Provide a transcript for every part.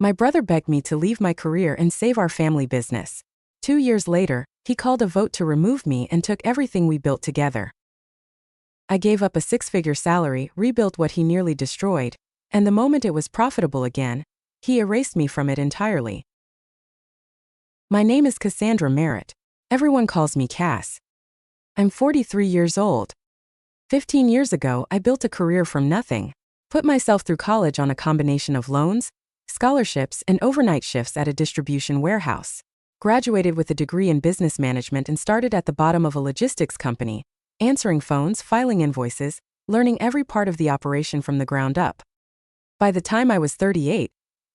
My brother begged me to leave my career and save our family business. 2 years later, he called a vote to remove me and took everything we built together. I gave up a 6-figure salary, rebuilt what he nearly destroyed, and the moment it was profitable again, he erased me from it entirely. My name is Cassandra Merritt. Everyone calls me Cass. I'm 43 years old. 15 years ago, I built a career from nothing, put myself through college on a combination of loans, scholarships, and overnight shifts at a distribution warehouse. Graduated with a degree in business management and started at the bottom of a logistics company, answering phones, filing invoices, learning every part of the operation from the ground up. By the time I was 38,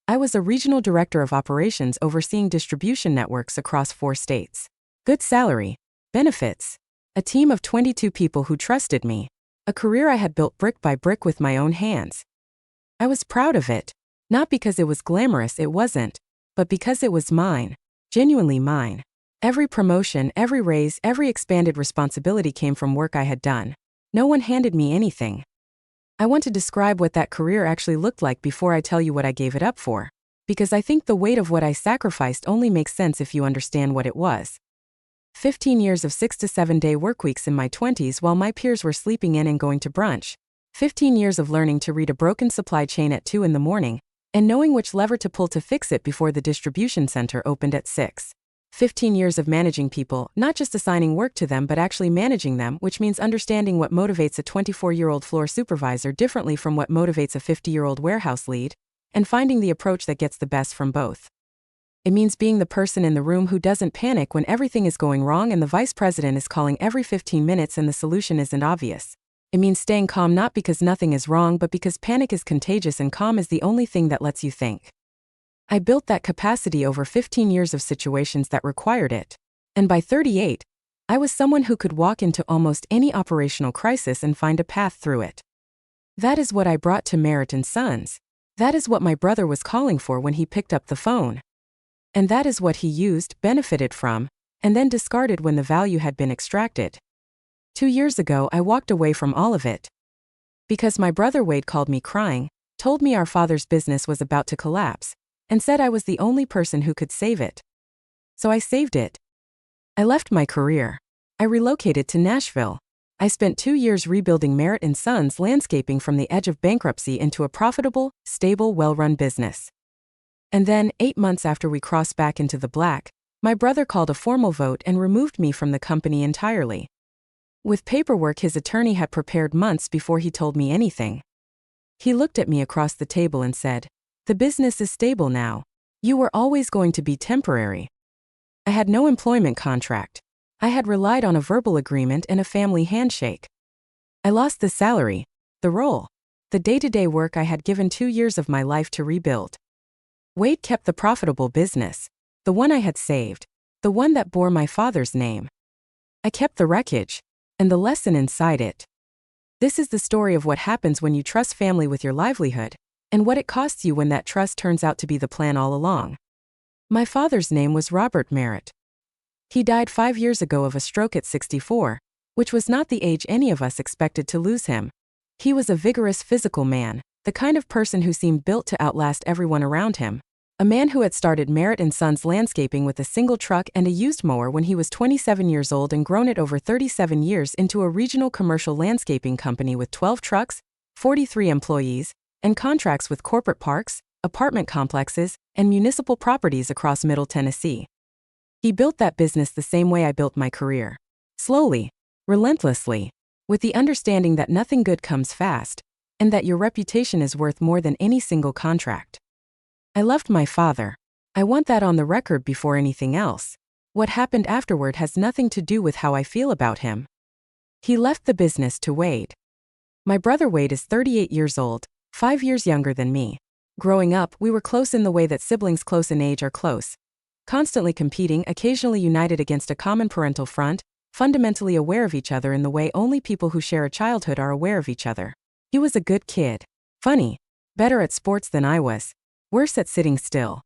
I was a regional director of operations overseeing distribution networks across 4 states. Good salary, benefits, a team of 22 people who trusted me, a career I had built brick by brick with my own hands. I was proud of it, not because it was glamorous, it wasn't, but because it was mine, genuinely mine. Every promotion, every raise, every expanded responsibility came from work I had done. No one handed me anything. I want to describe what that career actually looked like before I tell you what I gave it up for, because I think the weight of what I sacrificed only makes sense if you understand what it was. 15 years of 6 to 7 day workweeks in my 20s while my peers were sleeping in and going to brunch. 15 years of learning to read a broken supply chain at 2 in the morning, and knowing which lever to pull to fix it before the distribution center opened at 6. 15 years of managing people, not just assigning work to them but actually managing them, which means understanding what motivates a 24-year-old floor supervisor differently from what motivates a 50-year-old warehouse lead, and finding the approach that gets the best from both. It means being the person in the room who doesn't panic when everything is going wrong and the vice president is calling every 15 minutes and the solution isn't obvious. It means staying calm not because nothing is wrong but because panic is contagious and calm is the only thing that lets you think. I built that capacity over 15 years of situations that required it. And by 38, I was someone who could walk into almost any operational crisis and find a path through it. That is what I brought to Merritt Sons. That is what my brother was calling for when he picked up the phone. And that is what he used, benefited from, and then discarded when the value had been extracted. 2 years ago, I walked away from all of it. Because my brother Wade called me crying, told me our father's business was about to collapse, and said I was the only person who could save it. So I saved it. I left my career. I relocated to Nashville. I spent 2 years rebuilding Merritt Sons Landscaping from the edge of bankruptcy into a profitable, stable, well-run business. And then, 8 months after we crossed back into the black, my brother called a formal vote and removed me from the company entirely. With paperwork his attorney had prepared months before he told me anything. He looked at me across the table and said, "The business is stable now. You were always going to be temporary." I had no employment contract. I had relied on a verbal agreement and a family handshake. I lost the salary, the role, the day-to-day work I had given 2 years of my life to rebuild. Wade kept the profitable business, the one I had saved, the one that bore my father's name. I kept the wreckage, and the lesson inside it. This is the story of what happens when you trust family with your livelihood, and what it costs you when that trust turns out to be the plan all along. My father's name was Robert Merritt. He died 5 years ago of a stroke at 64, which was not the age any of us expected to lose him. He was a vigorous physical man, the kind of person who seemed built to outlast everyone around him. A man who had started Merritt Sons Landscaping with a single truck and a used mower when he was 27 years old and grown it over 37 years into a regional commercial landscaping company with 12 trucks, 43 employees, and contracts with corporate parks, apartment complexes, and municipal properties across Middle Tennessee. He built that business the same way I built my career. Slowly, relentlessly, with the understanding that nothing good comes fast, and that your reputation is worth more than any single contract. I loved my father. I want that on the record before anything else. What happened afterward has nothing to do with how I feel about him. He left the business to Wade. My brother Wade is 38 years old, 5 years younger than me. Growing up, we were close in the way that siblings close in age are close. Constantly competing, occasionally united against a common parental front, fundamentally aware of each other in the way only people who share a childhood are aware of each other. He was a good kid. Funny. Better at sports than I was. Worse at sitting still.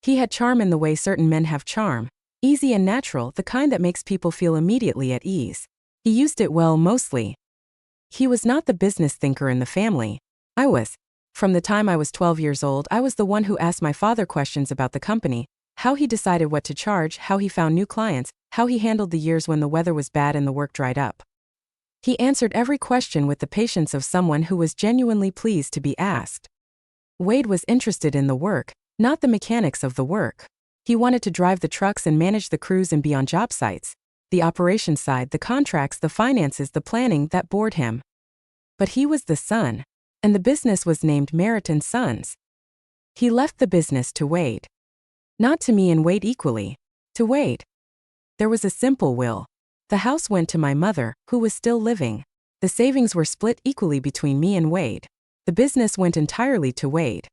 He had charm in the way certain men have charm. Easy and natural, the kind that makes people feel immediately at ease. He used it well mostly. He was not the business thinker in the family. I was. From the time I was 12 years old, I was the one who asked my father questions about the company, how he decided what to charge, how he found new clients, how he handled the years when the weather was bad and the work dried up. He answered every question with the patience of someone who was genuinely pleased to be asked. Wade was interested in the work, not the mechanics of the work. He wanted to drive the trucks and manage the crews and be on job sites. The operations side, the contracts, the finances, the planning, that bored him. But he was the son, and the business was named Merritt Sons. He left the business to Wade. Not to me and Wade equally. To Wade. There was a simple will. The house went to my mother, who was still living. The savings were split equally between me and Wade. The business went entirely to Wade.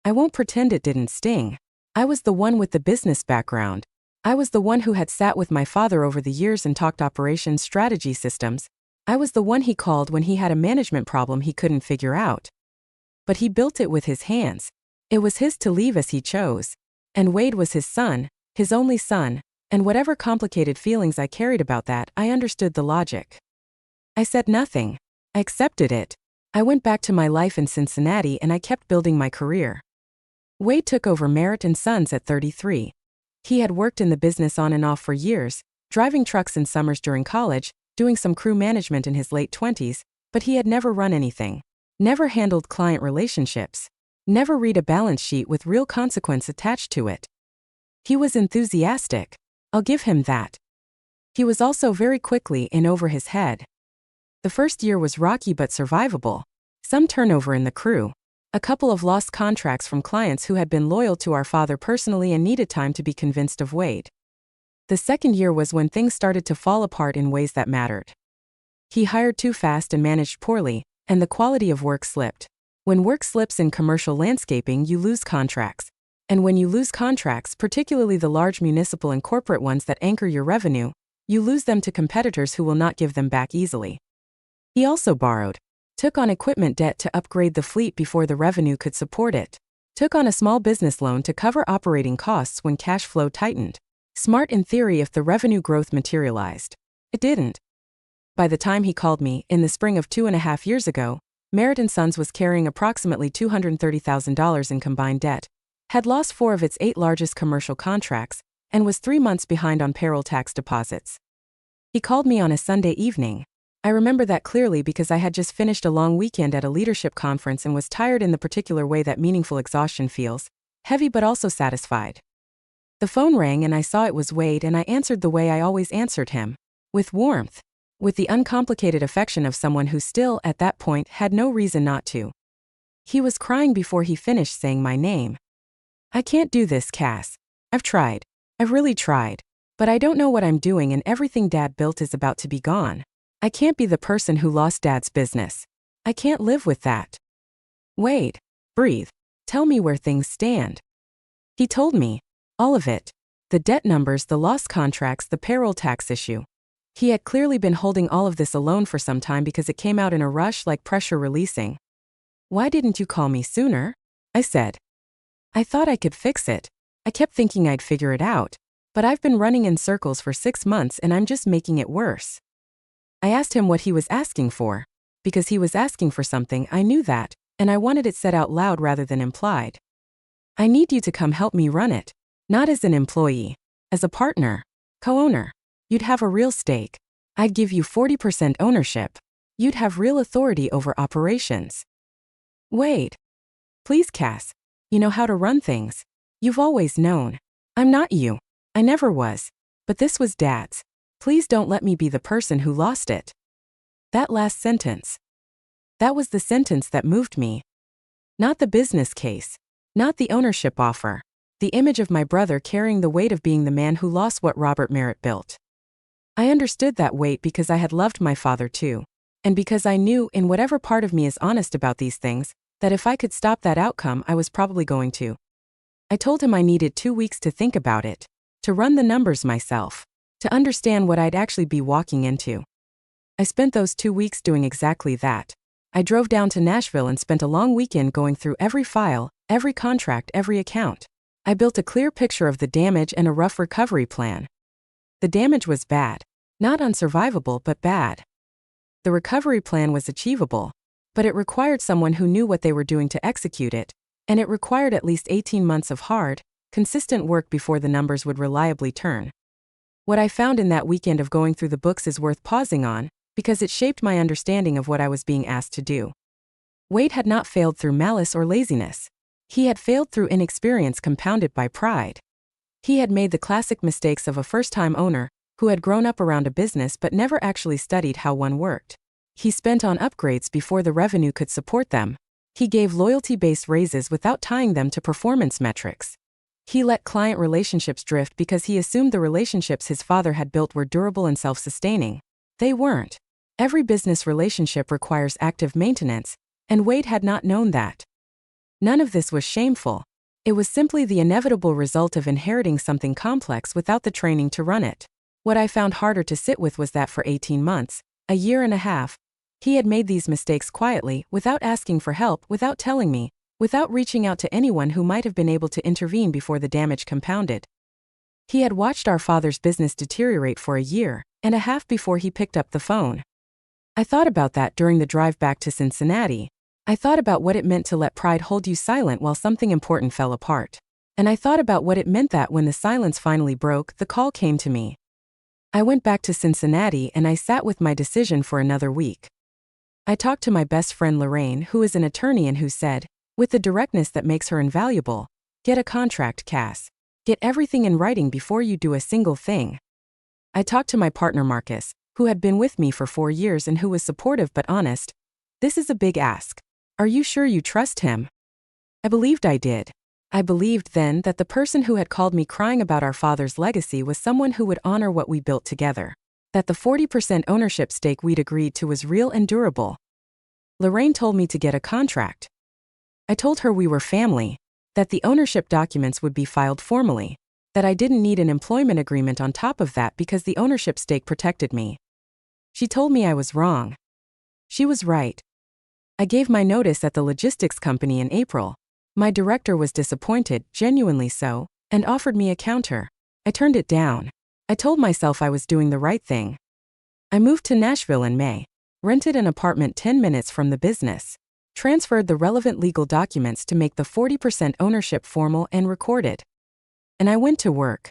I won't pretend it didn't sting. I was the one with the business background. I was the one who had sat with my father over the years and talked operations strategy systems. I was the one he called when he had a management problem he couldn't figure out. But he built it with his hands. It was his to leave as he chose. And Wade was his son, his only son, and whatever complicated feelings I carried about that, I understood the logic. I said nothing. I accepted it. I went back to my life in Cincinnati and I kept building my career. Wade took over Merritt Sons at 33. He had worked in the business on and off for years, driving trucks in summers during college, doing some crew management in his late 20s, but he had never run anything, never handled client relationships, never read a balance sheet with real consequence attached to it. He was enthusiastic. I'll give him that. He was also very quickly in over his head. The first year was rocky but survivable. Some turnover in the crew. A couple of lost contracts from clients who had been loyal to our father personally and needed time to be convinced of Wade. The second year was when things started to fall apart in ways that mattered. He hired too fast and managed poorly, and the quality of work slipped. When work slips in commercial landscaping, you lose contracts. And when you lose contracts, particularly the large municipal and corporate ones that anchor your revenue, you lose them to competitors who will not give them back easily. He also borrowed. Took on equipment debt to upgrade the fleet before the revenue could support it. Took on a small business loan to cover operating costs when cash flow tightened. Smart in theory if the revenue growth materialized. It didn't. By the time he called me, in the spring of 2.5 years ago, Merritt Sons was carrying approximately $230,000 in combined debt, had lost 4 of its 8 largest commercial contracts, and was 3 months behind on payroll tax deposits. He called me on a Sunday evening. I remember that clearly because I had just finished a long weekend at a leadership conference and was tired in the particular way that meaningful exhaustion feels, heavy but also satisfied. The phone rang and I saw it was Wade and I answered the way I always answered him. With warmth. With the uncomplicated affection of someone who still, at that point, had no reason not to. He was crying before he finished saying my name. I can't do this, Cass. I've tried. I've really tried. But I don't know what I'm doing and everything Dad built is about to be gone. I can't be the person who lost Dad's business. I can't live with that. Wade, breathe. Tell me where things stand. He told me. All of it. The debt numbers, the lost contracts, the payroll tax issue. He had clearly been holding all of this alone for some time because it came out in a rush like pressure releasing. Why didn't you call me sooner? I said. I thought I could fix it. I kept thinking I'd figure it out. But I've been running in circles for 6 months and I'm just making it worse. I asked him what he was asking for. Because he was asking for something, I knew that, and I wanted it said out loud rather than implied. I need you to come help me run it. Not as an employee. As a partner. Co-owner. You'd have a real stake. I'd give you 40% ownership. You'd have real authority over operations. Wade. Please, Cass. You know how to run things. You've always known. I'm not you. I never was. But this was Dad's. Please don't let me be the person who lost it. That last sentence. That was the sentence that moved me. Not the business case. Not the ownership offer. The image of my brother carrying the weight of being the man who lost what Robert Merritt built. I understood that weight because I had loved my father too. And because I knew, in whatever part of me is honest about these things, that if I could stop that outcome, I was probably going to. I told him I needed 2 weeks to think about it. To run the numbers myself. To understand what I'd actually be walking into. I spent those 2 weeks doing exactly that. I drove down to Nashville and spent a long weekend going through every file, every contract, every account. I built a clear picture of the damage and a rough recovery plan. The damage was bad. Not unsurvivable, but bad. The recovery plan was achievable. But it required someone who knew what they were doing to execute it, and it required at least 18 months of hard, consistent work before the numbers would reliably turn. What I found in that weekend of going through the books is worth pausing on, because it shaped my understanding of what I was being asked to do. Wade had not failed through malice or laziness. He had failed through inexperience compounded by pride. He had made the classic mistakes of a first-time owner who had grown up around a business but never actually studied how one worked. He spent on upgrades before the revenue could support them. He gave loyalty-based raises without tying them to performance metrics. He let client relationships drift because he assumed the relationships his father had built were durable and self-sustaining. They weren't. Every business relationship requires active maintenance, and Wade had not known that. None of this was shameful. It was simply the inevitable result of inheriting something complex without the training to run it. What I found harder to sit with was that for 18 months, a year and a half, he had made these mistakes quietly, without asking for help, without telling me, without reaching out to anyone who might have been able to intervene before the damage compounded. He had watched our father's business deteriorate for a year and a half before he picked up the phone. I thought about that during the drive back to Cincinnati. I thought about what it meant to let pride hold you silent while something important fell apart. And I thought about what it meant that when the silence finally broke, the call came to me. I went back to Cincinnati and I sat with my decision for another week. I talked to my best friend Lorraine, who is an attorney and who said, with the directness that makes her invaluable, get a contract, Cass. Get everything in writing before you do a single thing. I talked to my partner Marcus, who had been with me for 4 years and who was supportive but honest. This is a big ask. Are you sure you trust him? I believed I did. I believed then that the person who had called me crying about our father's legacy was someone who would honor what we built together. That the 40% ownership stake we'd agreed to was real and durable. Lorraine told me to get a contract. I told her we were family, that the ownership documents would be filed formally, that I didn't need an employment agreement on top of that because the ownership stake protected me. She told me I was wrong. She was right. I gave my notice at the logistics company in April. My director was disappointed, genuinely so, and offered me a counter. I turned it down. I told myself I was doing the right thing. I moved to Nashville in May, rented an apartment 10 minutes from the business, transferred the relevant legal documents to make the 40% ownership formal and recorded. And I went to work.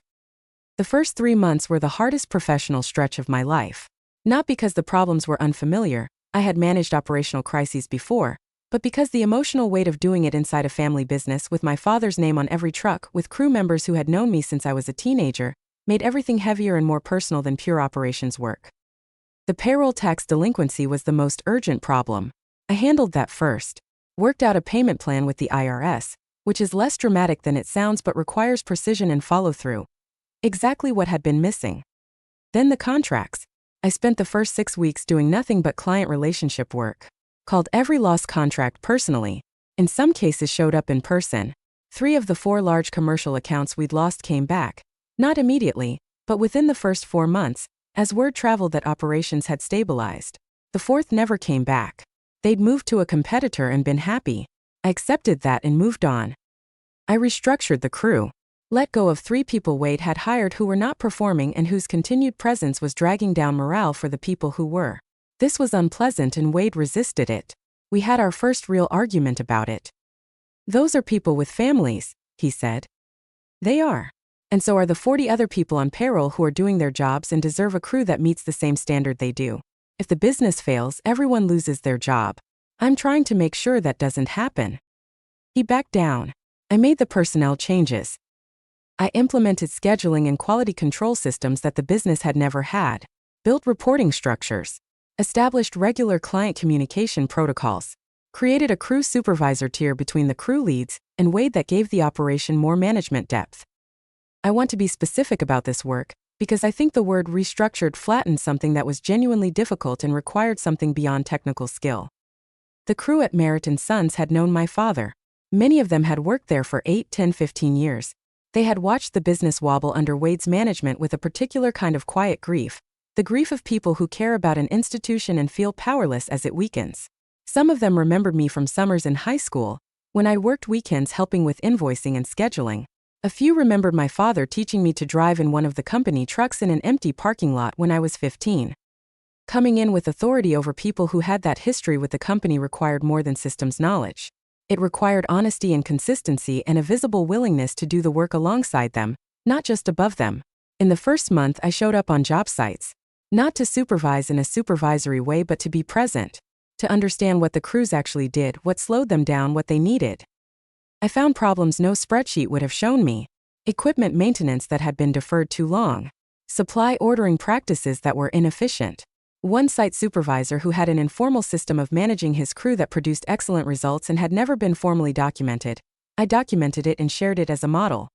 The first 3 months were the hardest professional stretch of my life. Not because the problems were unfamiliar, I had managed operational crises before, but because the emotional weight of doing it inside a family business with my father's name on every truck, with crew members who had known me since I was a teenager, made everything heavier and more personal than pure operations work. The payroll tax delinquency was the most urgent problem. I handled that first. Worked out a payment plan with the IRS, which is less dramatic than it sounds but requires precision and follow-through. Exactly what had been missing. Then the contracts. I spent the first 6 weeks doing nothing but client relationship work. Called every lost contract personally. In some cases showed up in person. 3 of the 4 large commercial accounts we'd lost came back. Not immediately, but within the first 4 months, as word traveled that operations had stabilized. The 4th never came back. They'd moved to a competitor and been happy. I accepted that and moved on. I restructured the crew. Let go of 3 people Wade had hired who were not performing and whose continued presence was dragging down morale for the people who were. This was unpleasant and Wade resisted it. We had our first real argument about it. Those are people with families, he said. They are. And so are the 40 other people on payroll who are doing their jobs and deserve a crew that meets the same standard they do. If the business fails, everyone loses their job. I'm trying to make sure that doesn't happen. He backed down. I made the personnel changes. I implemented scheduling and quality control systems that the business had never had, built reporting structures, established regular client communication protocols, created a crew supervisor tier between the crew leads, and Wade that gave the operation more management depth. I want to be specific about this work, because I think the word restructured flattened something that was genuinely difficult and required something beyond technical skill. The crew at Merritt Sons had known my father. Many of them had worked there for 8, 10, 15 years. They had watched the business wobble under Wade's management with a particular kind of quiet grief, the grief of people who care about an institution and feel powerless as it weakens. Some of them remembered me from summers in high school, when I worked weekends helping with invoicing and scheduling. A few remembered my father teaching me to drive in one of the company trucks in an empty parking lot when I was 15. Coming in with authority over people who had that history with the company required more than systems knowledge. It required honesty and consistency and a visible willingness to do the work alongside them, not just above them. In the first month, I showed up on job sites. Not to supervise in a supervisory way, but to be present. To understand what the crews actually did, what slowed them down, what they needed. I found problems no spreadsheet would have shown me. Equipment maintenance that had been deferred too long. Supply ordering practices that were inefficient. One site supervisor who had an informal system of managing his crew that produced excellent results and had never been formally documented. I documented it and shared it as a model.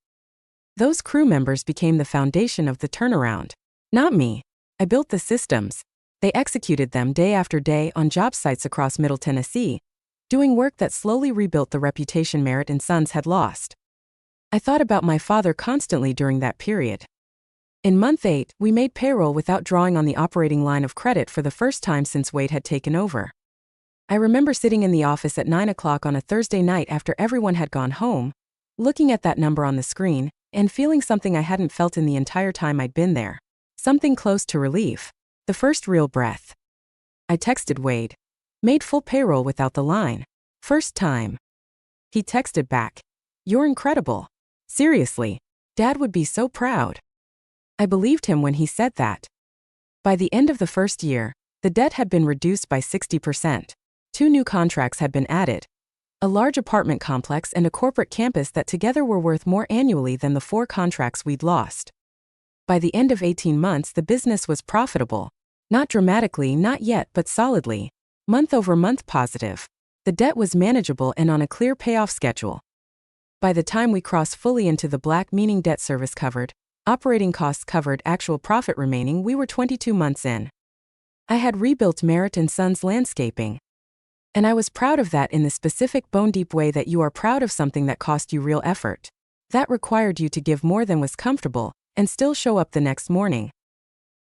Those crew members became the foundation of the turnaround. Not me. I built the systems. They executed them day after day on job sites across Middle Tennessee, doing work that slowly rebuilt the reputation Merritt and Sons had lost. I thought about my father constantly during that period. In month 8, we made payroll without drawing on the operating line of credit for the first time since Wade had taken over. I remember sitting in the office at 9 o'clock on a Thursday night after everyone had gone home, looking at that number on the screen, and feeling something I hadn't felt in the entire time I'd been there. Something close to relief. The first real breath. I texted Wade. Made full payroll without the line. First time. He texted back. "You're incredible. Seriously. Dad would be so proud." I believed him when he said that. By the end of the first year, the debt had been reduced by 60%. 2 new contracts had been added. A large apartment complex and a corporate campus that together were worth more annually than the 4 contracts we'd lost. By the end of 18 months, the business was profitable. Not dramatically, not yet, but solidly. Month over month positive. The debt was manageable and on a clear payoff schedule. By the time we crossed fully into the black, meaning debt service covered, operating costs covered, actual profit remaining, we were 22 months in. I had rebuilt Merritt Sons Landscaping. And I was proud of that in the specific bone-deep way that you are proud of something that cost you real effort. That required you to give more than was comfortable, and still show up the next morning.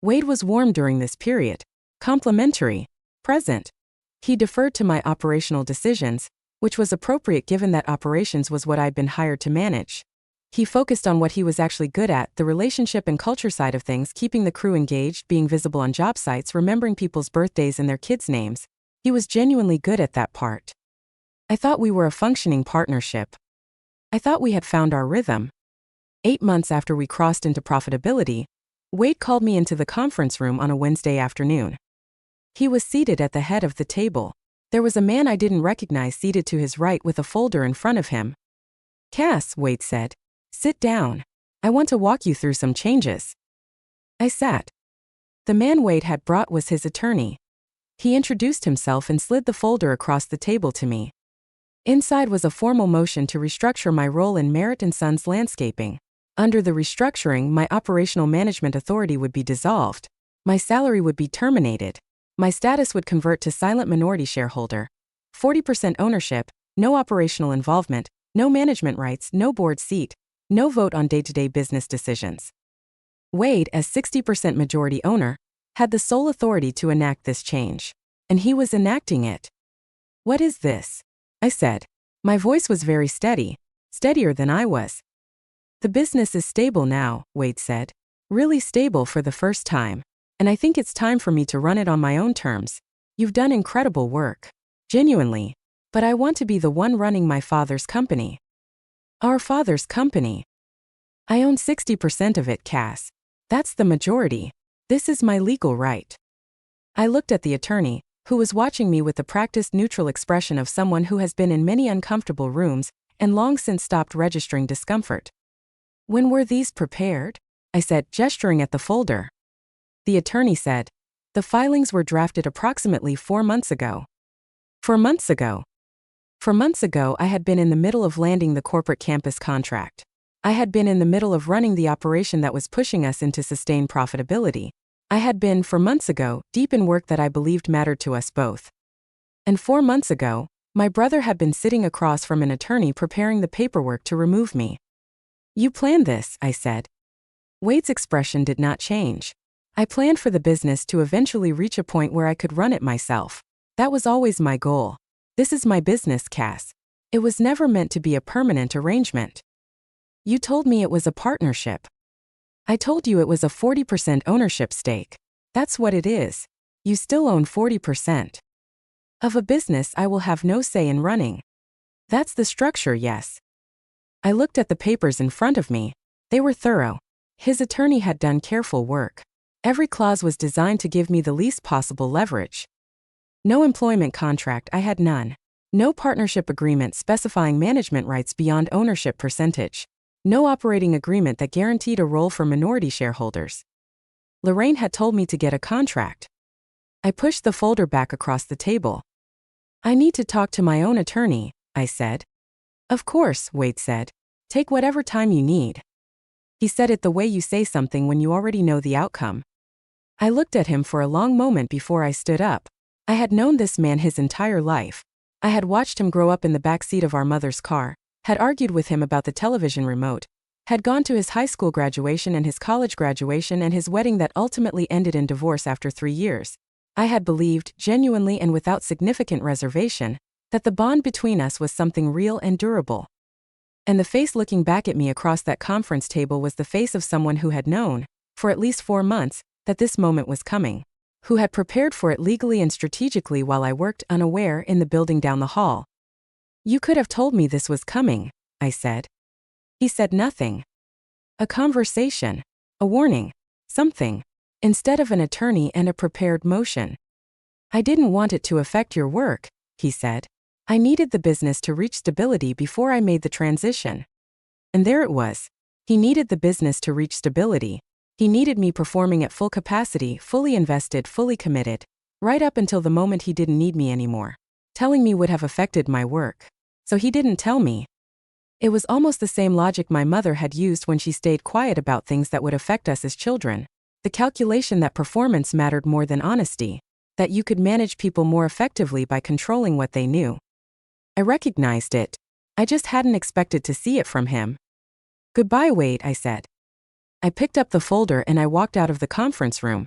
Wade was warm during this period. Complimentary. Present. He deferred to my operational decisions, which was appropriate given that operations was what I'd been hired to manage. He focused on what he was actually good at, the relationship and culture side of things, keeping the crew engaged, being visible on job sites, remembering people's birthdays and their kids' names. He was genuinely good at that part. I thought we were a functioning partnership. I thought we had found our rhythm. 8 months after we crossed into profitability, Wade called me into the conference room on a Wednesday afternoon. He was seated at the head of the table. There was a man I didn't recognize seated to his right with a folder in front of him. "Cass," Wade said. "Sit down. I want to walk you through some changes." I sat. The man Wade had brought was his attorney. He introduced himself and slid the folder across the table to me. Inside was a formal motion to restructure my role in Merritt Sons Landscaping. Under the restructuring, my operational management authority would be dissolved. My salary would be terminated. My status would convert to silent minority shareholder. 40% ownership, no operational involvement, no management rights, no board seat, no vote on day-to-day business decisions. Wade, as 60% majority owner, had the sole authority to enact this change. And he was enacting it. "What is this?" I said. My voice was very steady, steadier than I was. "The business is stable now," Wade said. "Really stable for the first time. And I think it's time for me to run it on my own terms. You've done incredible work. Genuinely. But I want to be the one running my father's company." "Our father's company?" "I own 60% of it, Cass. That's the majority. This is my legal right." I looked at the attorney, who was watching me with the practiced neutral expression of someone who has been in many uncomfortable rooms and long since stopped registering discomfort. "When were these prepared?" I said, gesturing at the folder. The attorney said, "The filings were drafted approximately 4 months ago." 4 months ago. For months ago, I had been in the middle of landing the corporate campus contract. I had been in the middle of running the operation that was pushing us into sustained profitability. I had been, for months ago, deep in work that I believed mattered to us both. And 4 months ago, my brother had been sitting across from an attorney preparing the paperwork to remove me. "You planned this," I said. Wade's expression did not change. "I planned for the business to eventually reach a point where I could run it myself. That was always my goal. This is my business, Cass. It was never meant to be a permanent arrangement." "You told me it was a partnership." "I told you it was a 40% ownership stake. That's what it is. You still own 40% of a business I will have no say in running. That's the structure, yes. I looked at the papers in front of me. They were thorough. His attorney had done careful work. Every clause was designed to give me the least possible leverage. No employment contract, I had none. No partnership agreement specifying management rights beyond ownership percentage. No operating agreement that guaranteed a role for minority shareholders. Lorraine had told me to get a contract. I pushed the folder back across the table. I need to talk to my own attorney, I said. Of course, Wade said. Take whatever time you need. He said it the way you say something when you already know the outcome. I looked at him for a long moment before I stood up. I had known this man his entire life. I had watched him grow up in the back seat of our mother's car, had argued with him about the television remote, had gone to his high school graduation and his college graduation and his wedding that ultimately ended in divorce after 3 years. I had believed, genuinely and without significant reservation, that the bond between us was something real and durable. And the face looking back at me across that conference table was the face of someone who had known, for at least 4 months, that this moment was coming, who had prepared for it legally and strategically while I worked unaware in the building down the hall. You could have told me this was coming, I said. He said nothing. A conversation, a warning, something, instead of an attorney and a prepared motion. I didn't want it to affect your work, he said. I needed the business to reach stability before I made the transition. And there it was. He needed the business to reach stability. He needed me performing at full capacity, fully invested, fully committed, right up until the moment he didn't need me anymore. Telling me would have affected my work. So he didn't tell me. It was almost the same logic my mother had used when she stayed quiet about things that would affect us as children. The calculation that performance mattered more than honesty, that you could manage people more effectively by controlling what they knew. I recognized it. I just hadn't expected to see it from him. Goodbye, Wade, I said. I picked up the folder and I walked out of the conference room.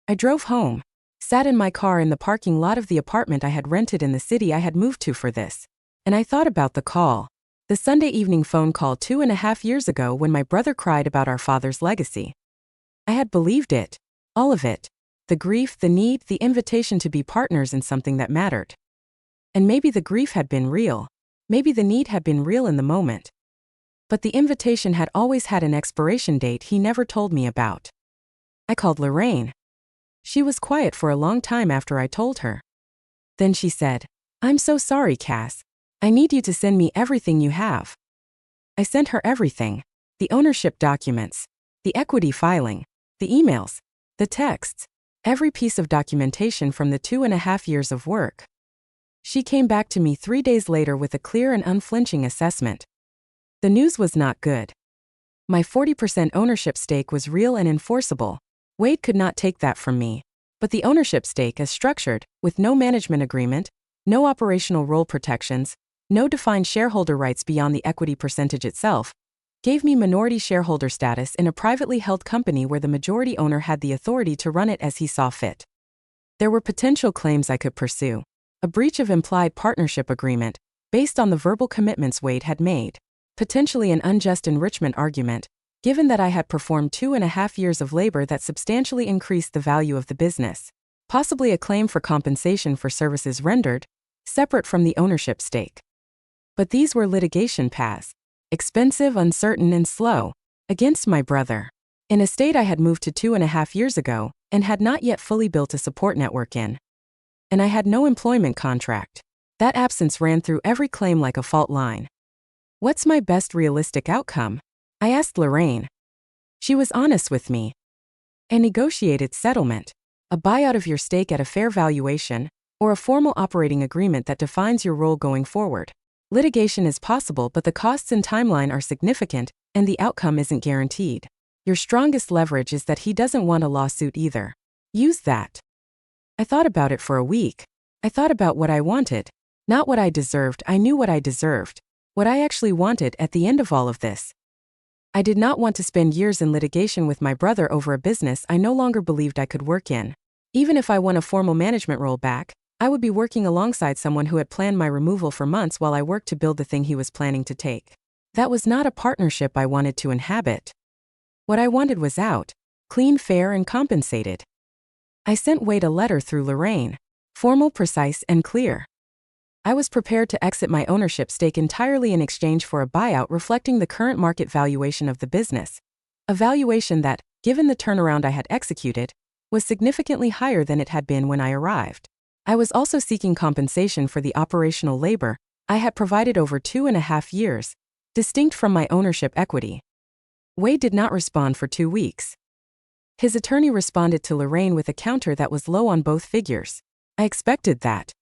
I drove home, sat in my car in the parking lot of the apartment I had rented in the city I had moved to for this. And I thought about the call. The Sunday evening phone call 2.5 years ago when my brother cried about our father's legacy. I had believed it. All of it. The grief, the need, the invitation to be partners in something that mattered. And maybe the grief had been real. Maybe the need had been real in the moment. But the invitation had always had an expiration date he never told me about. I called Lorraine. She was quiet for a long time after I told her. Then she said, I'm so sorry, Cass. I need you to send me everything you have. I sent her everything. The ownership documents, the equity filing, the emails, the texts, every piece of documentation from the 2.5 years of work. She came back to me 3 days later with a clear and unflinching assessment. The news was not good. My 40% ownership stake was real and enforceable. Wade could not take that from me. But the ownership stake as structured, with no management agreement, no operational role protections, no defined shareholder rights beyond the equity percentage itself, gave me minority shareholder status in a privately held company where the majority owner had the authority to run it as he saw fit. There were potential claims I could pursue. A breach of implied partnership agreement, based on the verbal commitments Wade had made. Potentially an unjust enrichment argument, given that I had performed 2.5 years of labor that substantially increased the value of the business. Possibly a claim for compensation for services rendered, separate from the ownership stake. But these were litigation paths, expensive, uncertain, and slow, against my brother. In a state I had moved to 2.5 years ago, and had not yet fully built a support network in. And I had no employment contract. That absence ran through every claim like a fault line. What's my best realistic outcome? I asked Lorraine. She was honest with me. A negotiated settlement, a buyout of your stake at a fair valuation, or a formal operating agreement that defines your role going forward. Litigation is possible, but the costs and timeline are significant, and the outcome isn't guaranteed. Your strongest leverage is that he doesn't want a lawsuit either. Use that. I thought about it for a week. I thought about what I wanted. Not what I deserved. I knew what I deserved. What I actually wanted at the end of all of this. I did not want to spend years in litigation with my brother over a business I no longer believed I could work in. Even if I won a formal management role back, I would be working alongside someone who had planned my removal for months while I worked to build the thing he was planning to take. That was not a partnership I wanted to inhabit. What I wanted was out, clean, fair, and compensated. I sent Wade a letter through Lorraine. Formal, precise, and clear. I was prepared to exit my ownership stake entirely in exchange for a buyout reflecting the current market valuation of the business. A valuation that, given the turnaround I had executed, was significantly higher than it had been when I arrived. I was also seeking compensation for the operational labor I had provided over 2.5 years, distinct from my ownership equity. Wade did not respond for 2 weeks. His attorney responded to Lorraine with a counter that was low on both figures. I expected that.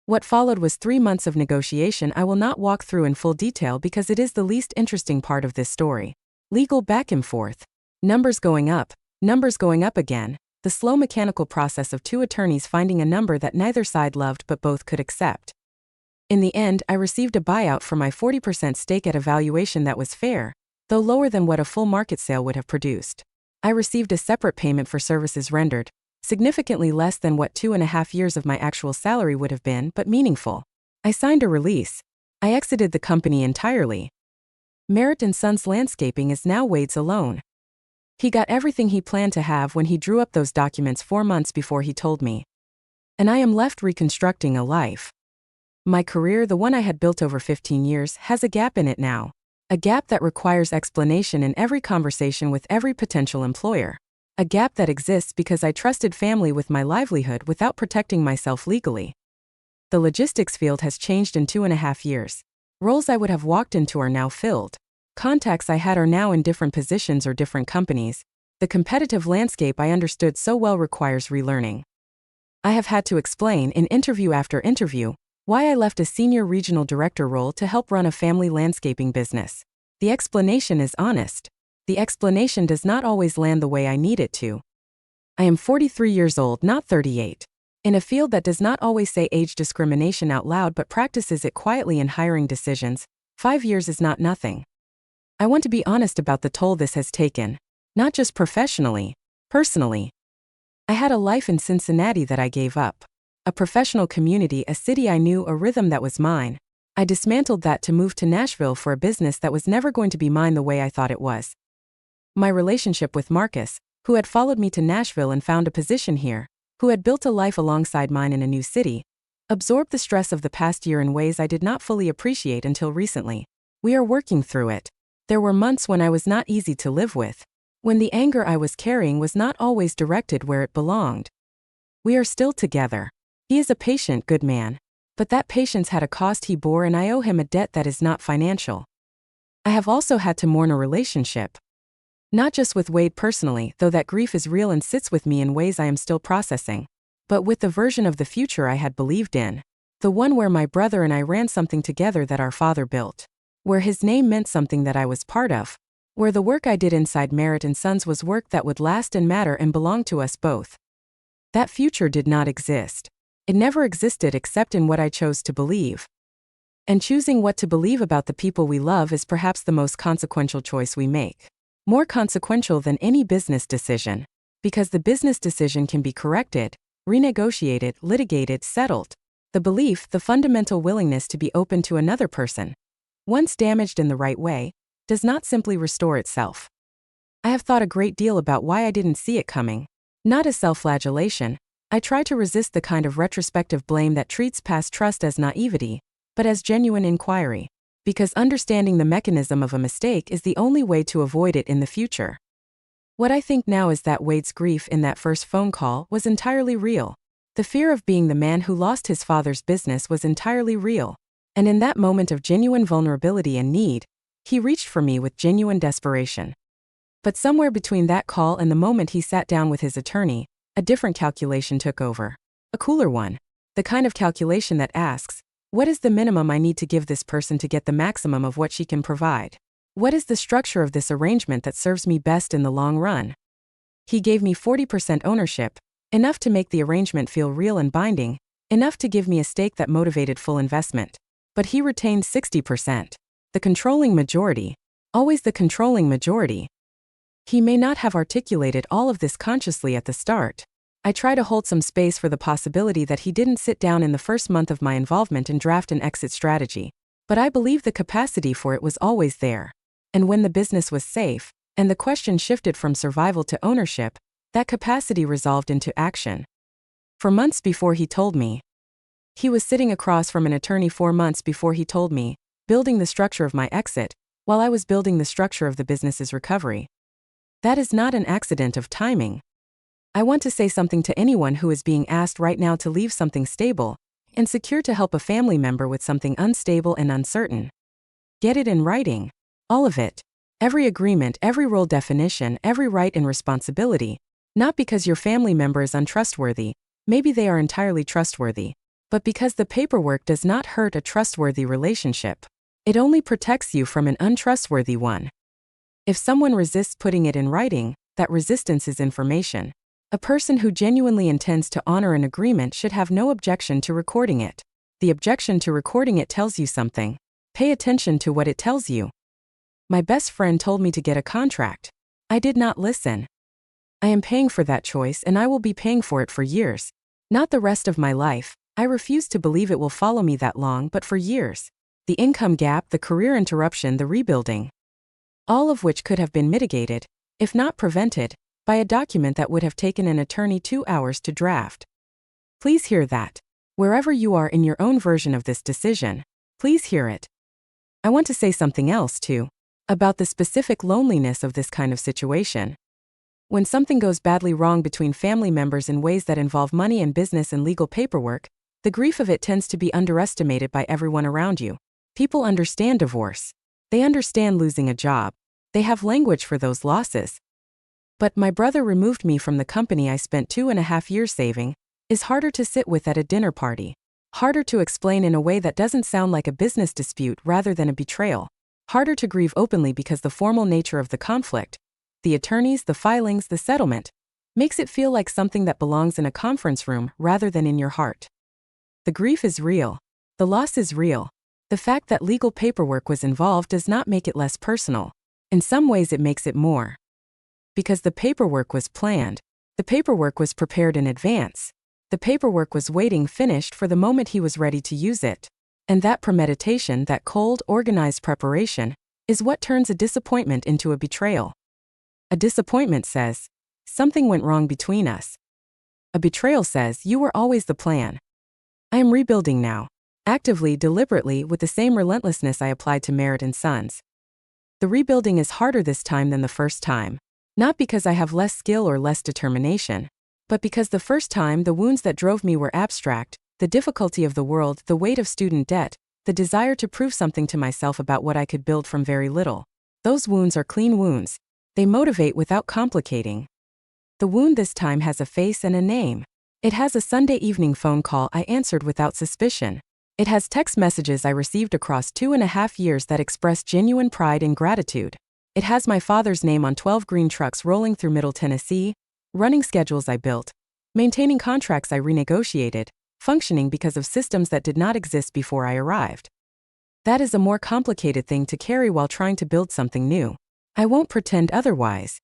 What followed was 3 months of negotiation I will not walk through in full detail because it is the least interesting part of this story. Legal back and forth. Numbers going up again, the slow mechanical process of 2 attorneys finding a number that neither side loved but both could accept. In the end, I received a buyout for my 40% stake at a valuation that was fair, though lower than what a full market sale would have produced. I received a separate payment for services rendered, significantly less than what 2.5 years of my actual salary would have been, but meaningful. I signed a release. I exited the company entirely. Merritt Sons Landscaping is now Wade's alone. He got everything he planned to have when he drew up those documents 4 months before he told me. And I am left reconstructing a life. My career, the one I had built over 15 years, has a gap in it now. A gap that requires explanation in every conversation with every potential employer. A gap that exists because I trusted family with my livelihood without protecting myself legally. The logistics field has changed in 2.5 years. Roles I would have walked into are now filled. Contacts I had are now in different positions or different companies. The competitive landscape I understood so well requires relearning. I have had to explain, in interview after interview, why I left a senior regional director role to help run a family landscaping business. The explanation is honest. The explanation does not always land the way I need it to. I am 43 years old, not 38. In a field that does not always say age discrimination out loud but practices it quietly in hiring decisions, 5 years is not nothing. I want to be honest about the toll this has taken, not just professionally, personally. I had a life in Cincinnati that I gave up. A professional community, a city I knew, a rhythm that was mine. I dismantled that to move to Nashville for a business that was never going to be mine the way I thought it was. My relationship with Marcus, who had followed me to Nashville and found a position here, who had built a life alongside mine in a new city, absorbed the stress of the past year in ways I did not fully appreciate until recently. We are working through it. There were months when I was not easy to live with, when the anger I was carrying was not always directed where it belonged. We are still together. He is a patient, good man. But that patience had a cost he bore, and I owe him a debt that is not financial. I have also had to mourn a relationship. Not just with Wade personally, though that grief is real and sits with me in ways I am still processing, but with the version of the future I had believed in. The one where my brother and I ran something together that our father built. Where his name meant something that I was part of. Where the work I did inside Merritt & Sons was work that would last and matter and belong to us both. That future did not exist. It never existed except in what I chose to believe. And choosing what to believe about the people we love is perhaps the most consequential choice we make. More consequential than any business decision. Because the business decision can be corrected, renegotiated, litigated, settled. The belief, the fundamental willingness to be open to another person, once damaged in the right way, does not simply restore itself. I have thought a great deal about why I didn't see it coming. Not as self-flagellation. I try to resist the kind of retrospective blame that treats past trust as naivety, but as genuine inquiry. Because understanding the mechanism of a mistake is the only way to avoid it in the future. What I think now is that Wade's grief in that first phone call was entirely real. The fear of being the man who lost his father's business was entirely real. And in that moment of genuine vulnerability and need, he reached for me with genuine desperation. But somewhere between that call and the moment he sat down with his attorney, a different calculation took over. A cooler one. The kind of calculation that asks, what is the minimum I need to give this person to get the maximum of what she can provide? What is the structure of this arrangement that serves me best in the long run? He gave me 40% ownership, enough to make the arrangement feel real and binding, enough to give me a stake that motivated full investment. But he retained 60%. The controlling majority. Always the controlling majority. He may not have articulated all of this consciously at the start. I try to hold some space for the possibility that he didn't sit down in the first month of my involvement and draft an exit strategy. But I believe the capacity for it was always there. And when the business was safe, and the question shifted from survival to ownership, That capacity resolved into action. For months before he told me. He was sitting across from an attorney 4 months before he told me, building the structure of my exit, while I was building the structure of the business's recovery. That is not an accident of timing. I want to say something to anyone who is being asked right now to leave something stable and secure to help a family member with something unstable and uncertain. Get it in writing. All of it. Every agreement, every role definition, every right and responsibility. Not because your family member is untrustworthy, maybe they are entirely trustworthy, but because the paperwork does not hurt a trustworthy relationship. It only protects you from an untrustworthy one. If someone resists putting it in writing, that resistance is information. A person who genuinely intends to honor an agreement should have no objection to recording it. The objection to recording it tells you something. Pay attention to what it tells you. My best friend told me to get a contract. I did not listen. I am paying for that choice and I will be paying for it for years. Not the rest of my life. I refuse to believe it will follow me that long, but for years. The income gap, the career interruption, the rebuilding. All of which could have been mitigated, if not prevented, by a document that would have taken an attorney 2 hours to draft. Please hear that. Wherever you are in your own version of this decision, please hear it. I want to say something else, too, about the specific loneliness of this kind of situation. When something goes badly wrong between family members in ways that involve money and business and legal paperwork, the grief of it tends to be underestimated by everyone around you. People understand divorce. They understand losing a job. They have language for those losses. But my brother removed me from the company I spent 2.5 years saving, is harder to sit with at a dinner party. Harder to explain in a way that doesn't sound like a business dispute rather than a betrayal. Harder to grieve openly because the formal nature of the conflict, the attorneys, the filings, the settlement, makes it feel like something that belongs in a conference room rather than in your heart. The grief is real. The loss is real. The fact that legal paperwork was involved does not make it less personal. In some ways it makes it more. Because the paperwork was planned. The paperwork was prepared in advance. The paperwork was waiting finished for the moment he was ready to use it. And that premeditation, that cold, organized preparation, is what turns a disappointment into a betrayal. A disappointment says, something went wrong between us. A betrayal says, you were always the plan. I am rebuilding now. Actively, deliberately, with the same relentlessness I applied to Merritt Sons. The rebuilding is harder this time than the first time. Not because I have less skill or less determination, but because the first time the wounds that drove me were abstract, the difficulty of the world, the weight of student debt, the desire to prove something to myself about what I could build from very little. Those wounds are clean wounds. They motivate without complicating. The wound this time has a face and a name. It has a Sunday evening phone call I answered without suspicion. It has text messages I received across 2.5 years that express genuine pride and gratitude. It has my father's name on 12 green trucks rolling through Middle Tennessee, running schedules I built, maintaining contracts I renegotiated, functioning because of systems that did not exist before I arrived. That is a more complicated thing to carry while trying to build something new. I won't pretend otherwise.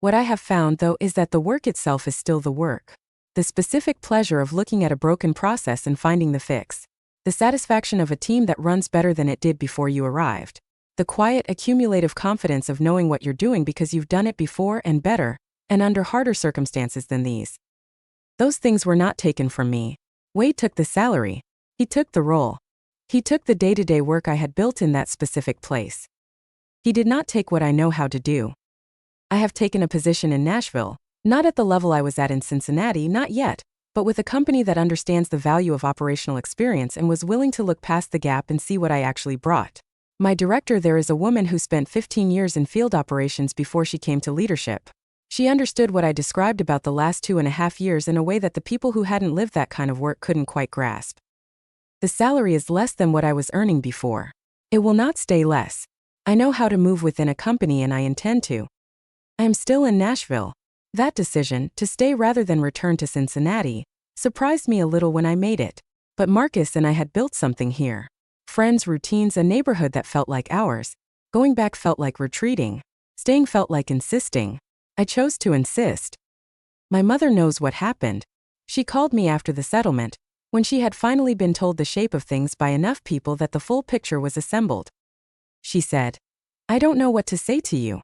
What I have found, though, is that the work itself is still the work. The specific pleasure of looking at a broken process and finding the fix. The satisfaction of a team that runs better than it did before you arrived. The quiet, accumulative confidence of knowing what you're doing because you've done it before and better, and under harder circumstances than these. Those things were not taken from me. Wade took the salary. He took the role. He took the day-to-day work I had built in that specific place. He did not take what I know how to do. I have taken a position in Nashville, not at the level I was at in Cincinnati, not yet, but with a company that understands the value of operational experience and was willing to look past the gap and see what I actually brought. My director there is a woman who spent 15 years in field operations before she came to leadership. She understood what I described about the last 2.5 years in a way that the people who hadn't lived that kind of work couldn't quite grasp. The salary is less than what I was earning before. It will not stay less. I know how to move within a company and I intend to. I am still in Nashville. That decision, to stay rather than return to Cincinnati, surprised me a little when I made it. But Marcus and I had built something here. Friends, routines, a neighborhood that felt like ours. Going back felt like retreating. Staying felt like insisting. I chose to insist. My mother knows what happened. She called me after the settlement, when she had finally been told the shape of things by enough people that the full picture was assembled. She said, "I don't know what to say to you."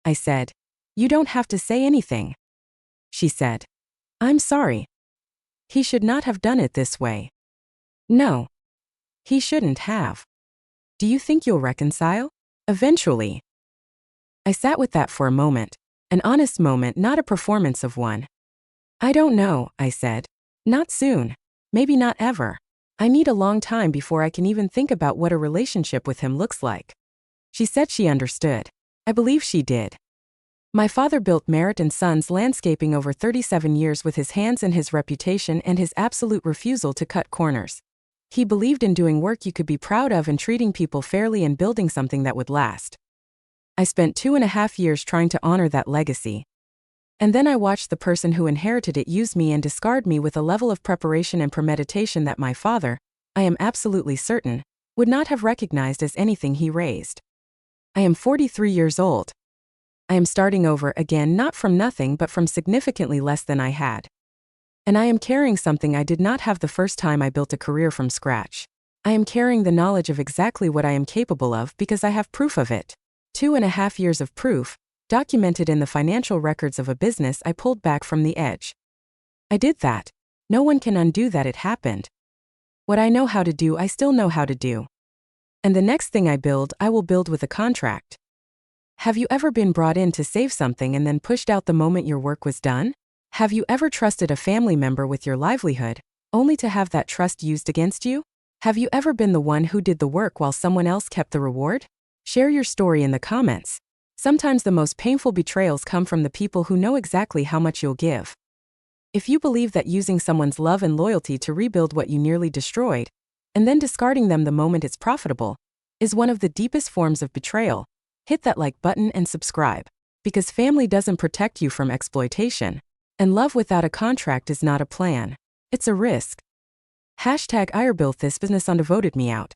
I said, "You don't have to say anything." she said. I'm sorry. He should not have done it this way. No. He shouldn't have. Do you think you'll reconcile? Eventually. I sat with that for a moment, an honest moment, not a performance of one. I don't know, I said. Not soon. Maybe not ever. I need a long time before I can even think about what a relationship with him looks like. She said she understood. I believe she did. My father built Merritt Sons Landscaping over 37 years with his hands and his reputation and his absolute refusal to cut corners. He believed in doing work you could be proud of and treating people fairly and building something that would last. I spent 2.5 years trying to honor that legacy. And then I watched the person who inherited it use me and discard me with a level of preparation and premeditation that my father, I am absolutely certain, would not have recognized as anything he raised. I am 43 years old. I am starting over again, not from nothing but from significantly less than I had. And I am carrying something I did not have the first time I built a career from scratch. I am carrying the knowledge of exactly what I am capable of because I have proof of it. 2.5 years of proof, documented in the financial records of a business I pulled back from the edge. I did that. No one can undo that. It happened. What I know how to do, I still know how to do. And the next thing I build, I will build with a contract. Have you ever been brought in to save something and then pushed out the moment your work was done? Have you ever trusted a family member with your livelihood, only to have that trust used against you? Have you ever been the one who did the work while someone else kept the reward? Share your story in the comments. Sometimes the most painful betrayals come from the people who know exactly how much you'll give. If you believe that using someone's love and loyalty to rebuild what you nearly destroyed, and then discarding them the moment it's profitable, is one of the deepest forms of betrayal, hit that like button and subscribe. Because family doesn't protect you from exploitation. And love without a contract is not a plan. It's a risk. #IRBuilt this business on voted me out.